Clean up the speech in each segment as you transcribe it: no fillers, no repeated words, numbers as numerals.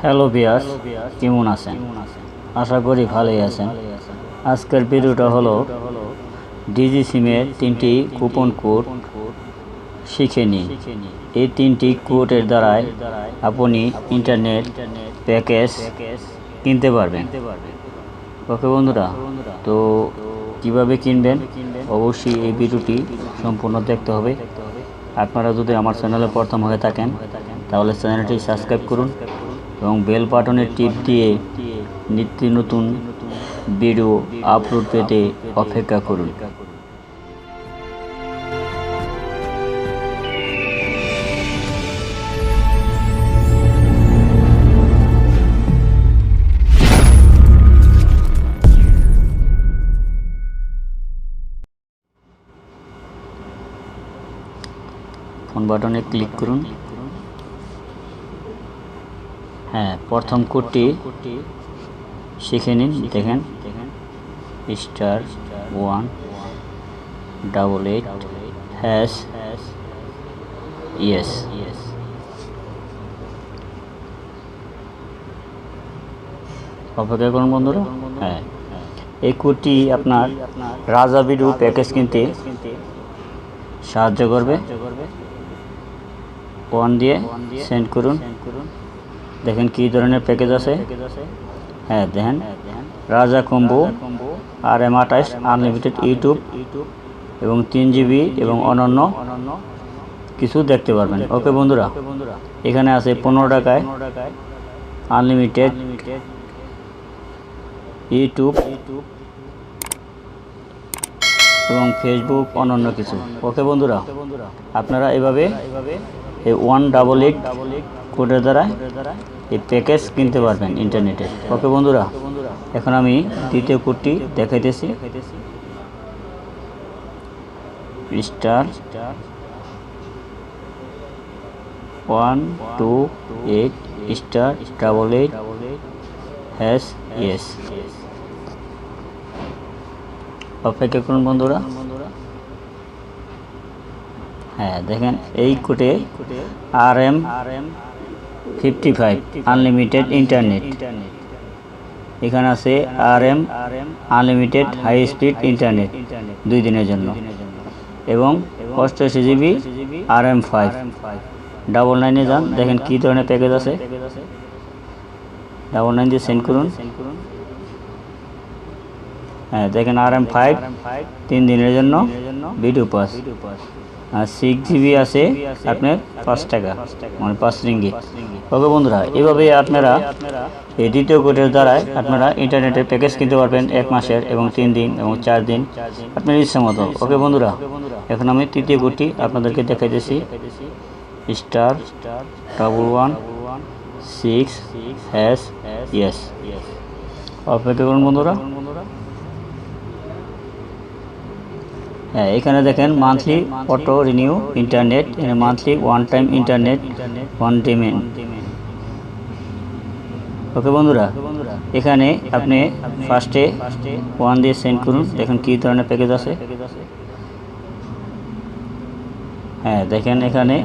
Hello viewers, কেমন আছেন? আশা করি ভালোই আছেন। আজকের ভিডিওটা হলো ডিজি সিমের 3টি কুপন কোড শিখে নিন। এই 3টি কোডের দ্বারাই আপনি ইন্টারনেট প্যাকেজ কিনতে পারবেন। ওকে বন্ধুরা, তো কিভাবে কিনবেন অবশ্যই এই ভিডিওটি সম্পূর্ণ দেখতে হবে। আপনারা যদি আমার চ্যানেলে প্রথম হয়ে থাকেন তাহলে চ্যানেলটি সাবস্ক্রাইব করুন এবং বেল বাটনের টিপ দিয়ে নিত্য নতুন ভিডিও আপলোড পেতে অপেক্ষা করুন। ফোন বাটনে ক্লিক করুন। হ্যাঁ, প্রথম কোডটি শিখে নিন। দেখেন *188# yes। অপেক্ষা করুন বন্ধুরা। হ্যাঁ, এই কোডটি আপনার রাজা ভিডিও প্যাকেজ কিনতে সাহায্য করবে। 1 দিয়ে সেন্ড করুন। দেখেন কি ধরনের প্যাকেজ আছে। হ্যাঁ, দেখেন রাজা কম্বো RM28 আনলিমিটেড ইউটিউব এবং 3 GB এবং অন্যান্য কিছু দেখতে পারবেন। ওকে বন্ধুরা, এখানে আছে 15 টাকায় আনলিমিটেড ইউটিউব এবং ফেসবুক অন্যান্য কিছু। ওকে বন্ধুরা, আপনারা এভাবে এই 188 কোডের দ্বারা এই প্যাকেজ কিনতে পারবেন ইন্টারনেটে। ওকে বন্ধুরা, এখন আমি দ্বিতীয় কোডটি দেখাইতেছি। *128*88# yes। অপেক্ষা করুন বন্ধুরা। হ্যাঁ, দেখেন এই কোডে RM55 আনলিমিটেড ইন্টারনেট, এখানে আছে RM unlimited high speed internet 2 দিনের জন্য এবং 88 GB RM5। 99 যান, দেখেন কি ধরনের প্যাকেজ আছে। 99 দিয়ে সেন্ড করুন। হ্যাঁ, দেখেন RM5 3 দিনের জন্য ভিডিও পাস। আর 6 GB আছে আপনার 5 টাকা, মানে 5 রিঙ্গিত। ওকে বন্ধুরা, এভাবে আপনারা এই দ্বিতীয় কোডের দ্বারাই আপনারা ইন্টারনেটের প্যাকেজ কিনতে পারবেন 1 মাসের এবং 3 দিন এবং 4 দিন আপনার ইচ্ছা মতো। ওকে বন্ধুরা, এখন আমি তৃতীয় কোডটি আপনাদেরকে দেখাইতেছি। *116# yes। অপেক্ষা করুন বন্ধুরা। হ্যাঁ, এখানে দেখেন monthly auto renew internet, monthly 1 time internet 1 ডিমেন। ওকে বন্ধুরা, এখানে আপনি ফার্স্টে 1 দিয়ে সেন্ড করুন। দেখেন কি ধরনের প্যাকেজ আছে। হ্যাঁ, দেখেন এখানে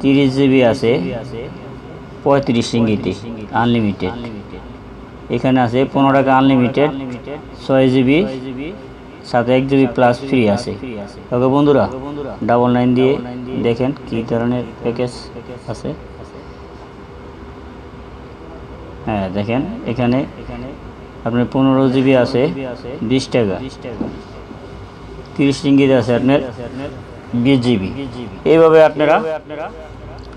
30 GB আছে 35 রিঙ্গিতে আনলিমিটেড। এখানে আছে 15 টাকা আনলিমিটেড 6 GB সাথে 1 GB প্লাস ফ্রি আছে। ওকে বন্ধুরা, 99 দিয়ে দেখেন কি ধরনের প্যাকেজ আছে। হ্যাঁ, দেখেন এখানে আপনার 15 GB আছে 20 টাকা, 30 রিঙ্গিত আছে আপনার 20 GB। এইভাবে আপনারা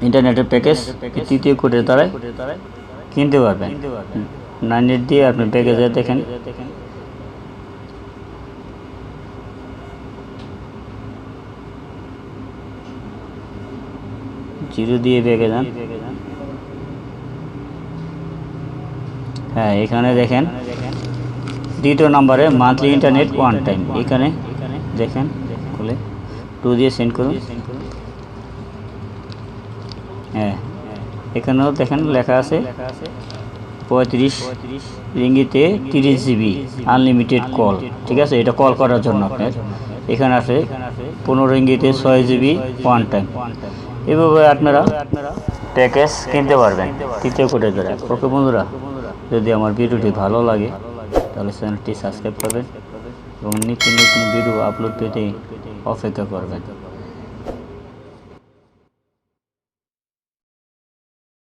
ইন্টারনেটের প্যাকেজ তৃতীয় কোডের দ্বারাই কিনতে পারবেন। 98 দিয়ে আপনার প্যাকেজে দেখেন 0 দিয়ে পেয়ে যান। হ্যাঁ, এখানে দেখেন দ্বিতীয় নম্বরে মান্থলি ইন্টারনেট 1 টাইম, এখানে দেখেন খুলে 2 দিয়ে সেন্ড করুন। হ্যাঁ, এখানেও দেখেন লেখা আছে 35 রিঙ্গিতে 30 GB আনলিমিটেড কল। ঠিক আছে, এটা কল করার জন্য আপনার। এখানে আছে 15 রিঙ্গিতে 6 GB 1 টাইম। এভাবে আপনারা প্যাকেজ কিনতে পারবেন 3য় কোডের দ্বারা। ওকে বন্ধুরা, যদি আমার ভিডিওটি ভালো লাগে তাহলে চ্যানেলটি সাবস্ক্রাইব করবেন এবং নিত্য নতুন ভিডিও আপলোড পেতে অপেক্ষা করবেন।